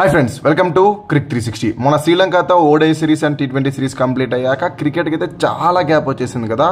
Hi friends, welcome to Crick 360. మన శ్రీలంకతో ఓడే series and T20 series complete అయ్యాక క్రికెట్కి అయితే చాలా గ్యాప్ వచ్చేసింది కదా.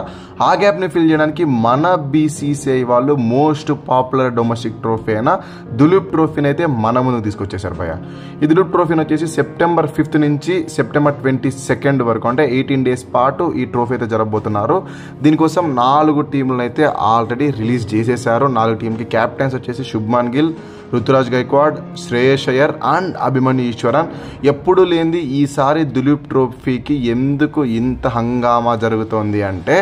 ఆ గ్యాప్ని ఫిల్ చేయడానికి మన BCCI వాళ్ళు మోస్ట్ పాపులర్ డొమెస్టిక్ ట్రోఫీ అయిన దులీప్ ట్రోఫీని అయితే మన ముందుకు తీసుకొచ్చేసారు భయ్య. ఈ దులీప్ ట్రోఫీని వచ్చేసి సెప్టెంబర్ 5th నుంచి సెప్టెంబర్ 22nd వరకు, అంటే 18 days పాటు ఈ ట్రోఫీ అయితే జరగబోతున్నారు. దీనికోసం 4 టీంలను అయితే ఆల్రెడీ రిలీజ్ చేసేసారు. 4 టీంకి క్యాప్టెన్స్ వచ్చేసి శుభ్మన్ గిల్, రుతురాజ్ గైక్వాడ్, శ్రేయస్ అయ్యర్ అండ్ అభిమన్యు ఈశ్వరన్. ఎప్పుడు లేనిది ఈసారి దులీప్ ట్రోఫీకి ఎందుకు ఇంత హంగామా జరుగుతోంది అంటే,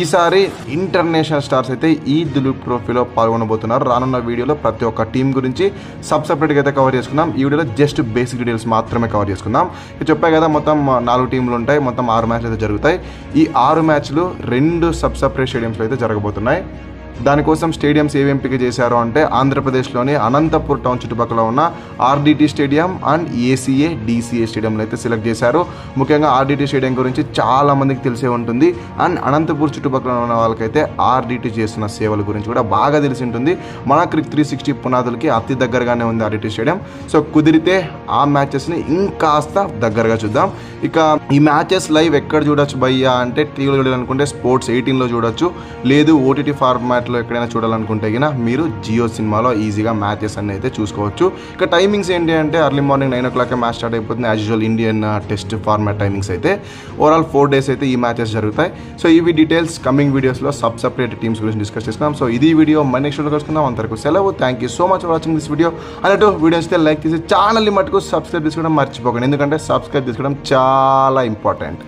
ఈసారి ఇంటర్నేషనల్ స్టార్స్ అయితే ఈ దులీప్ ట్రోఫీలో పాల్గొనబోతున్నారు. రానున్న వీడియోలో ప్రతి ఒక్క టీం గురించి సపరేట్గా అయితే కవర్ చేసుకుందాం. ఈ వీడియోలో జస్ట్ బేసిక్ డీటెయిల్స్ మాత్రమే కవర్ చేసుకుందాం. చెప్పాయి కదా, మొత్తం 4 టీంలు ఉంటాయి, మొత్తం 6 మ్యాచ్లు అయితే జరుగుతాయి. ఈ 6 మ్యాచ్లు 2 సపరేట్ స్టేడియంస్లో అయితే జరగబోతున్నాయి. దానికోసం స్టేడియంస్ ఏవి ఎంపిక చేశారు అంటే, ఆంధ్రప్రదేశ్లోని అనంతపూర్ టౌన్ చుట్టుపక్కల ఉన్న RDT stadium and ACA DCA స్టేడియంలో అయితే సెలెక్ట్ చేశారు. ముఖ్యంగా RDT స్టేడియం గురించి చాలా మందికి తెలిసే ఉంటుంది, అండ్ అనంతపూర్ చుట్టుపక్కల ఉన్న వాళ్ళకైతే RDT చేస్తున్న సేవల గురించి కూడా బాగా తెలిసి ఉంటుంది. మన క్రిక్ 360 పునాదులకి అతి దగ్గరగానే ఉంది RDT స్టేడియం. సో కుదిరితే ఆ మ్యాచెస్ని ఇంకాస్త దగ్గరగా చూద్దాం. ఇక ఈ మ్యాచెస్ లైవ్ ఎక్కడ చూడొచ్చు భయ్యా అంటే, టీవీలో చూడాలనుకుంటే Sports 18లో చూడొచ్చు, లేదు OTT ఫార్మాట్లో ఎక్కడైనా చూడాలనుకుంటే మీరు జియో సినిమాలో ఈజీగా మ్యాచెస్ అన్ని అయితే చూసుకోవచ్చు. ఇక టైమింగ్స్ ఏంటి అంటే, early morning 9 o'clock match start అయిపోతుంది. As usual Indian test format timings అయితే. ఓవరాల్ 4 days అయితే ఈ మ్యాచెస్ జరుగుతాయి. సో ఇవి డీటెయిల్స్ కమింగ్ వీడియోస్లో సపరేట్ టీమ్స్ గురించి డిస్కస్ చేసుకుందాం. సో ఇది వీడియో మన నెక్స్ట్ వీడియో కలుసుకుందాం. అంతవరకు సెలవు. Thank you so much for watching this video. అన్నట్టు వీడియో ఇస్తే లైక్ చేసి ఛానల్ని మటుకు సబ్స్క్రైబ్ చేసుకోవడం మర్చిపోకండి, ఎందుకంటే సబ్స్క్రైబ్ చేసుకోవడం చాలా ఇంపార్టెంట్.